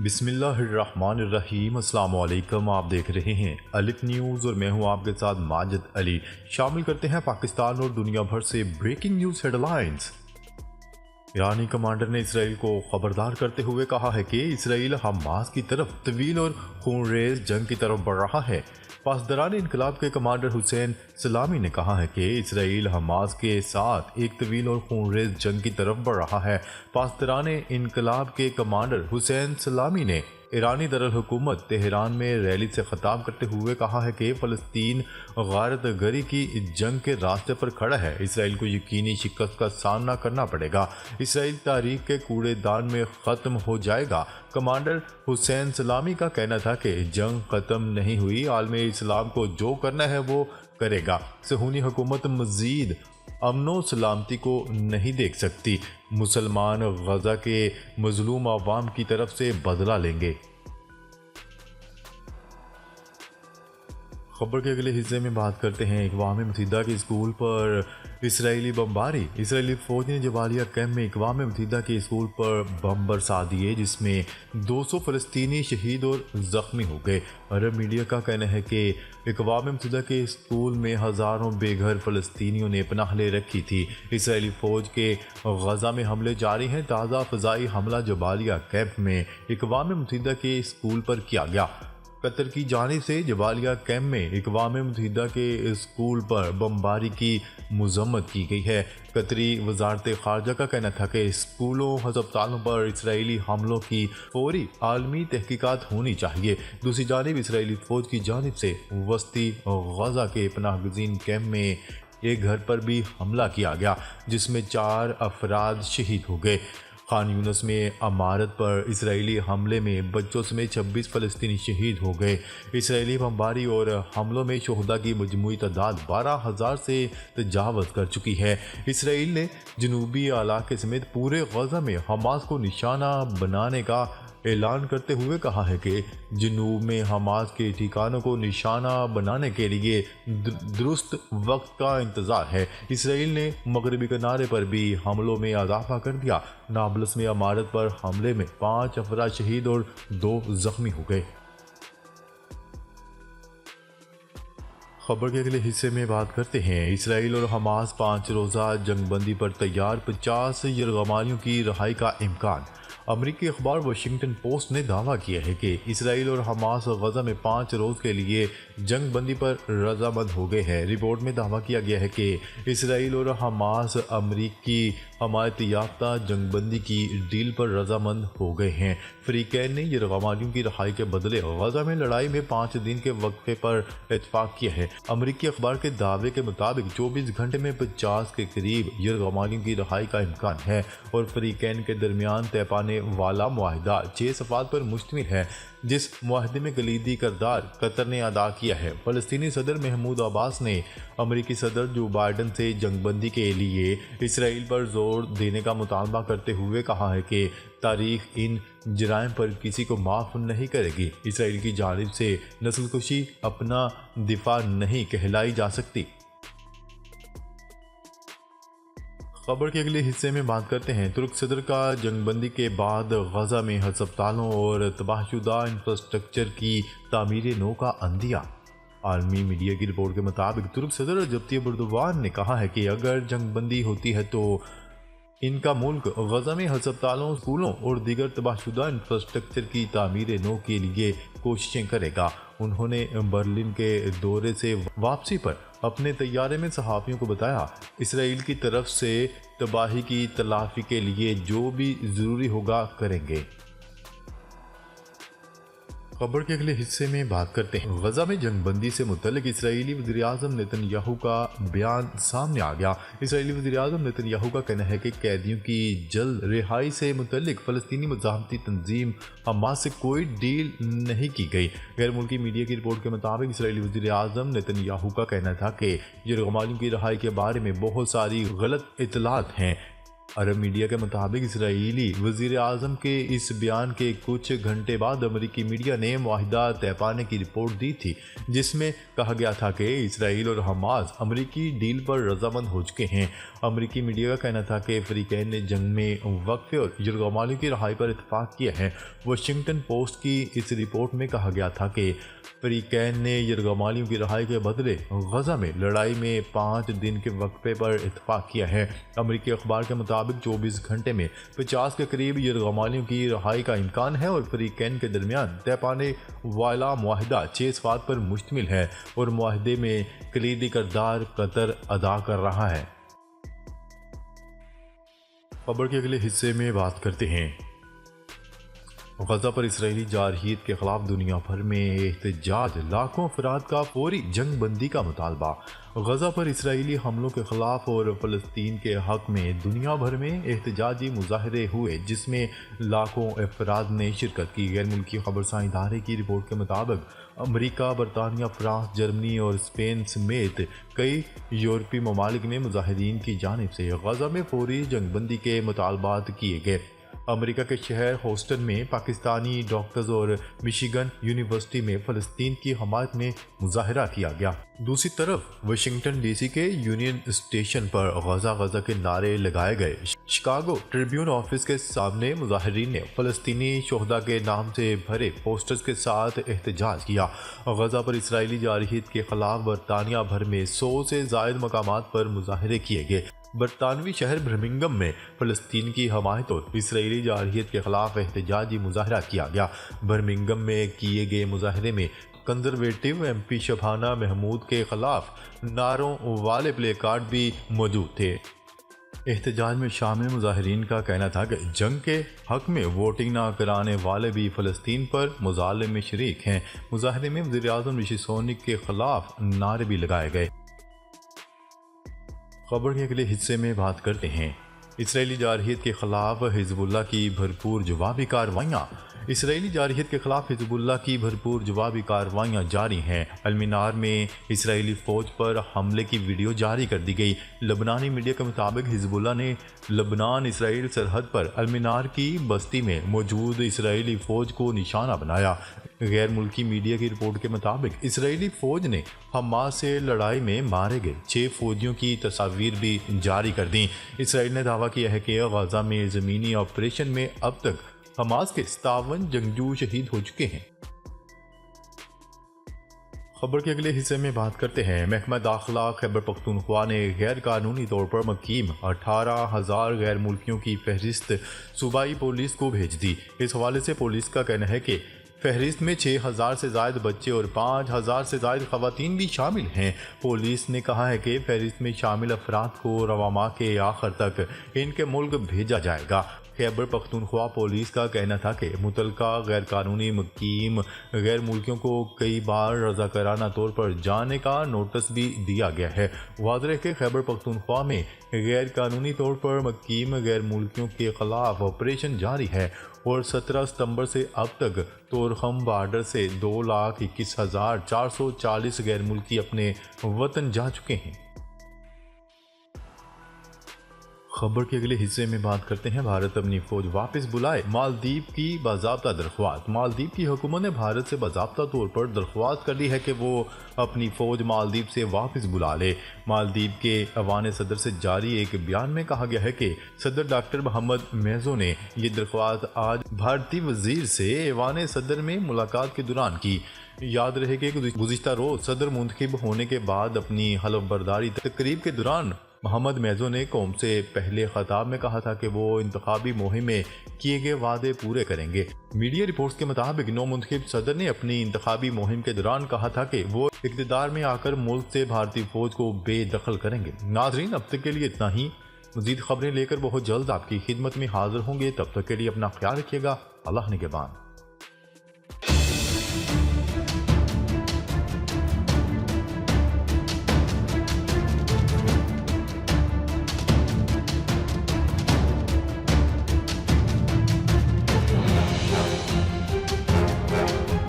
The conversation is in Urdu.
بسم اللہ الرحمن الرحیم۔ السلام علیکم، آپ دیکھ رہے ہیں الف نیوز اور میں ہوں آپ کے ساتھ ماجد علی۔ شامل کرتے ہیں پاکستان اور دنیا بھر سے بریکنگ نیوز ہیڈ لائنز۔ ایرانی کمانڈر نے اسرائیل کو خبردار کرتے ہوئے کہا ہے کہ اسرائیل حماس کی طرف طویل اور خونریز جنگ کی طرف بڑھ رہا ہے۔ پاسداران انقلاب کے کمانڈر حسین سلامی نے کہا ہے کہ اسرائیل حماس کے ساتھ ایک طویل اور خونریز جنگ کی طرف بڑھ رہا ہے۔ پاسداران انقلاب کے کمانڈر حسین سلامی نے ایرانی دارالحکومت تہران میں ریلی سے خطاب کرتے ہوئے کہا ہے کہ فلسطین غارت گری کی جنگ کے راستے پر کھڑا ہے۔ اسرائیل کو یقینی شکست کا سامنا کرنا پڑے گا۔ اسرائیل تاریخ کے کوڑے دان میں ختم ہو جائے گا۔ کمانڈر حسین سلامی کا کہنا تھا کہ جنگ ختم نہیں ہوئی، عالم اسلام کو جو کرنا ہے وہ کرے گا۔ صہیونی حکومت مزید امن و سلامتی کو نہیں دیکھ سکتی۔ مسلمان غزہ کے مظلوم عوام کی طرف سے بدلہ لیں گے۔ خبر کے اگلے حصے میں بات کرتے ہیں اقوام متحدہ کے اسکول پر اسرائیلی بمباری۔ اسرائیلی فوج نے جبالیہ کیمپ میں اقوام متحدہ کے اسکول پر بم برسا دیے، جس میں 200 فلسطینی شہید اور زخمی ہو گئے۔ عرب میڈیا کا کہنا ہے کہ اقوام متحدہ کے اسکول میں ہزاروں بے گھر فلسطینیوں نے پناہ لے رکھی تھی۔ اسرائیلی فوج کے غزہ میں حملے جاری ہیں۔ تازہ فضائی حملہ جبالیہ کیمپ میں اقوام متحدہ کے اسکول پر کیا گیا۔ قطر کی جانب سے جبالیہ کیمپ میں اقوام متحدہ کے اسکول پر بمباری کی مذمت کی گئی ہے۔ قطری وزارت خارجہ کا کہنا تھا کہ اسکولوں ہسپتالوں پر اسرائیلی حملوں کی فوری عالمی تحقیقات ہونی چاہیے۔ دوسری جانب اسرائیلی فوج کی جانب سے وسطی غزہ کے پناہ گزین کیمپ میں ایک گھر پر بھی حملہ کیا گیا، جس میں 4 افراد شہید ہو گئے۔ خان یونس میں عمارت پر اسرائیلی حملے میں بچوں سمیت 26 فلسطینی شہید ہو گئے۔ اسرائیلی بمباری اور حملوں میں شہداء کی مجموعی تعداد 12,000 سے تجاوز کر چکی ہے۔ اسرائیل نے جنوبی علاقے سمیت پورے غزہ میں حماس کو نشانہ بنانے کا اعلان کرتے ہوئے کہا ہے کہ جنوب میں حماس کے ٹھکانوں کو نشانہ بنانے کے لیے درست وقت کا انتظار ہے۔ اسرائیل نے مغربی کنارے پر بھی حملوں میں اضافہ کر دیا۔ نابلس میں عمارت پر حملے میں 5 افراد شہید اور 2 زخمی ہو گئے۔ خبر کے اگلے حصے میں بات کرتے ہیں اسرائیل اور حماس 5 روزہ جنگ بندی پر تیار، 50 یرغمالیوں کی رہائی کا امکان۔ امریکی اخبار واشنگٹن پوسٹ نے دعویٰ کیا ہے کہ اسرائیل اور حماس غزہ میں 5 روز کے لیے جنگ بندی پر رضامند ہو گئے ہیں۔ رپورٹ میں دعویٰ کیا گیا ہے کہ اسرائیل اور حماس امریکی حمایت یافتہ جنگ بندی کی ڈیل پر رضامند ہو گئے ہیں۔ فریقین نے یرغمالیوں کی رہائی کے بدلے غزہ میں لڑائی میں 5 دن کے وقفے پر اتفاق کیا ہے۔ امریکی اخبار کے دعوے کے مطابق 24 گھنٹے میں 50 کے قریب یرغمالیوں کی رہائی کا امکان ہے، اور فریقین کے درمیان طے پانے والا معاہدہ 6 صفحات پر مشتمل ہے، جس معاہدے میں کلیدی کردار قطر نے ادا کیا ہے۔ فلسطینی صدر محمود عباس نے امریکی صدر جو بائیڈن سے جنگ بندی کے لیے اسرائیل پر زور دینے کا مطالبہ کرتے ہوئے کہا ہے کہ تاریخ ان جرائم پر کسی کو معاف نہیں کرے گی۔ اسرائیل کی جانب سے نسل کشی اپنا دفاع نہیں کہلائی جا سکتی۔ خبر کے اگلے حصے میں بات کرتے ہیں ترک صدر کا جنگ بندی کے بعد غزہ میں ہسپتالوں اور تباہ شدہ انفراسٹرکچر کی تعمیر نو کا عندیہ۔ عالمی میڈیا کی رپورٹ کے مطابق ترک صدر رجب طیب ایردوان نے کہا ہے کہ اگر جنگ بندی ہوتی ہے تو ان کا ملک غزہ میں ہسپتالوں، اسکولوں اور دیگر تباہ شدہ انفراسٹرکچر کی تعمیر نو کے لیے کوششیں کرے گا۔ انہوں نے برلن کے دورے سے واپسی پر اپنے طیارے میں صحافیوں کو بتایا، اسرائیل کی طرف سے تباہی کی تلافی کے لیے جو بھی ضروری ہوگا کریں گے۔ خبر کے اگلے حصے میں بات کرتے ہیں غزہ میں جنگ بندی سے متعلق اسرائیلی وزیر اعظم نیتن یاہو کا بیان سامنے آ گیا۔ اسرائیلی وزیر اعظم نیتن یاہو کا کہنا ہے کہ قیدیوں کی جلد رہائی سے متعلق فلسطینی مزاحمتی تنظیم حماس سے کوئی ڈیل نہیں کی گئی۔ غیر ملکی میڈیا کی رپورٹ کے مطابق اسرائیلی وزیر اعظم نیتن یاہو کا کہنا تھا کہ یرغمالیوں کی رہائی کے بارے میں بہت ساری غلط اطلاعات ہیں۔ عرب میڈیا کے مطابق اسرائیلی وزیر اعظم کے اس بیان کے کچھ گھنٹے بعد امریکی میڈیا نے معاہدہ طے پانے کی رپورٹ دی تھی، جس میں کہا گیا تھا کہ اسرائیل اور حماس امریکی ڈیل پر رضامند ہو چکے ہیں۔ امریکی میڈیا کا کہنا تھا کہ فریقین نے جنگ میں وقفے اور یرغمالیوں کی رہائی پر اتفاق کیا ہے۔ واشنگٹن پوسٹ کی اس رپورٹ میں کہا گیا تھا کہ فریقین نے یرغمالیوں کی رہائی کے بدلے غزہ میں لڑائی میں 5 دن کے وقفے پر اتفاق کیا ہے۔ امریکی اخبار کے مطابق 24 گھنٹے میں 50 کے قریب یرغمالیوں کی رہائی کا امکان ہے اور فریقین کے درمیان طے پانے والا معاہدہ 6 صفحات پر مشتمل ہے اور معاہدے میں کلیدی کردار قطر ادا کر رہا ہے۔ خبر کے اگلے حصے میں بات کرتے ہیں غزہ پر اسرائیلی جارحیت کے خلاف دنیا بھر میں احتجاج، لاکھوں افراد کا فوری جنگ بندی کا مطالبہ۔ غزہ پر اسرائیلی حملوں کے خلاف اور فلسطین کے حق میں دنیا بھر میں احتجاجی مظاہرے ہوئے، جس میں لاکھوں افراد نے شرکت کی۔ غیر ملکی خبرساں ادارے کی رپورٹ کے مطابق امریکہ، برطانیہ، فرانس، جرمنی اور اسپین سمیت کئی یورپی ممالک میں مظاہرین کی جانب سے غزہ میں فوری جنگ بندی کے مطالبات کیے گئے۔ امریکہ کے شہر ہوسٹن میں پاکستانی ڈاکٹرز اور مشیگن یونیورسٹی میں فلسطین کی حمایت میں مظاہرہ کیا گیا۔ دوسری طرف واشنگٹن ڈی سی کے یونین اسٹیشن پر غزہ غزہ کے نعرے لگائے گئے۔ شکاگو ٹریبیون آفس کے سامنے مظاہرین نے فلسطینی شہداء کے نام سے بھرے پوسٹرز کے ساتھ احتجاج کیا۔ غزہ پر اسرائیلی جارحیت کے خلاف برطانیہ بھر میں 100 سے زائد مقامات پر مظاہرے کیے گئے۔ برطانوی شہر برمنگھم میں فلسطین کی حمایت اور اسرائیلی جارحیت کے خلاف احتجاجی مظاہرہ کیا گیا۔ برمنگھم میں کیے گئے مظاہرے میں conservative M P Shabana Mahmood کے خلاف نعروں والے پلے کارڈ بھی موجود تھے۔ احتجاج میں شامل مظاہرین کا کہنا تھا کہ جنگ کے حق میں ووٹنگ نہ کرانے والے بھی فلسطین پر مظالم میں شریک ہیں۔ مظاہرے میں وزیر اعظم رشی سونک کے خلاف نعرے بھی لگائے گئے۔ خبر کے اگلے حصے میں بات کرتے ہیں اسرائیلی جارحیت کے خلاف حزب اللہ کی بھرپور جوابی کارروائیاں۔ اسرائیلی جارحیت کے خلاف حزب اللہ کی بھرپور جوابی کارروائیاں جاری ہیں۔ المنار میں اسرائیلی فوج پر حملے کی ویڈیو جاری کر دی گئی۔ لبنانی میڈیا کے مطابق حزب اللہ نے لبنان اسرائیل سرحد پر المنار کی بستی میں موجود اسرائیلی فوج کو نشانہ بنایا۔ غیر ملکی میڈیا کی رپورٹ کے مطابق اسرائیلی فوج نے حماس سے لڑائی میں مارے گئے 6 فوجیوں کی تصاویر بھی جاری کر دیں۔ اسرائیل نے دعویٰ کیا ہے کہ غزہ میں زمینی آپریشن میں اب تک حماس کے 57 جنگجو شہید ہو چکے ہیں۔ خبر کے اگلے حصے میں بات کرتے ہیں محکمہ داخلہ خیبر پختونخوا نے غیر قانونی طور پر مقیم 18,000 غیر ملکیوں کی فہرست صوبائی پولیس کو بھیج دی۔ اس حوالے سے پولیس کا کہنا ہے کہ فہرست میں 6,000 سے زائد بچے اور 5,000 سے زائد خواتین بھی شامل ہیں۔ پولیس نے کہا ہے کہ فہرست میں شامل افراد کو رواں ماہ کے آخر تک ان کے ملک بھیجا جائے گا۔ خیبر پختونخوا پولیس کا کہنا تھا کہ متعلقہ غیر قانونی مقیم غیر ملکیوں کو کئی بار رضاکارانہ طور پر جانے کا نوٹس بھی دیا گیا ہے۔ واضح ہے کہ خیبر پختونخوا میں غیر قانونی طور پر مقیم غیر ملکیوں کے خلاف آپریشن جاری ہے اور 17 ستمبر سے اب تک تورخم بارڈر سے 2,21,440 غیر ملکی اپنے وطن جا چکے ہیں۔ خبر کے اگلے حصے میں بات کرتے ہیں بھارت اپنی فوج واپس بلائے، مالدیپ کی باضابطہ درخواست۔ مالدیپ کی حکومت نے بھارت سے باضابطہ طور پر درخواست کر لی ہے کہ وہ اپنی فوج مالدیپ سے واپس بلا لے۔ مالدیپ کے ایوان صدر سے جاری ایک بیان میں کہا گیا ہے کہ صدر ڈاکٹر محمد میزو نے یہ درخواست آج بھارتی وزیر سے ایوان صدر میں ملاقات کے دوران کی۔ یاد رہے کہ گزشتہ روز صدر منتخب ہونے کے بعد اپنی حلف برداری تقریب کے دوران محمد میزو نے قوم سے پہلے خطاب میں کہا تھا کہ وہ انتخابی مہم میں کیے گئے وعدے پورے کریں گے۔ میڈیا رپورٹس کے مطابق نو منتخب صدر نے اپنی انتخابی مہم کے دوران کہا تھا کہ وہ اقتدار میں آ کر ملک سے بھارتی فوج کو بے دخل کریں گے۔ ناظرین، اب تک کے لیے اتنا ہی۔ مزید خبریں لے کر بہت جلد آپ کی خدمت میں حاضر ہوں گے۔ تب تک کے لیے اپنا خیال رکھیے گا۔ اللہ نگہبان۔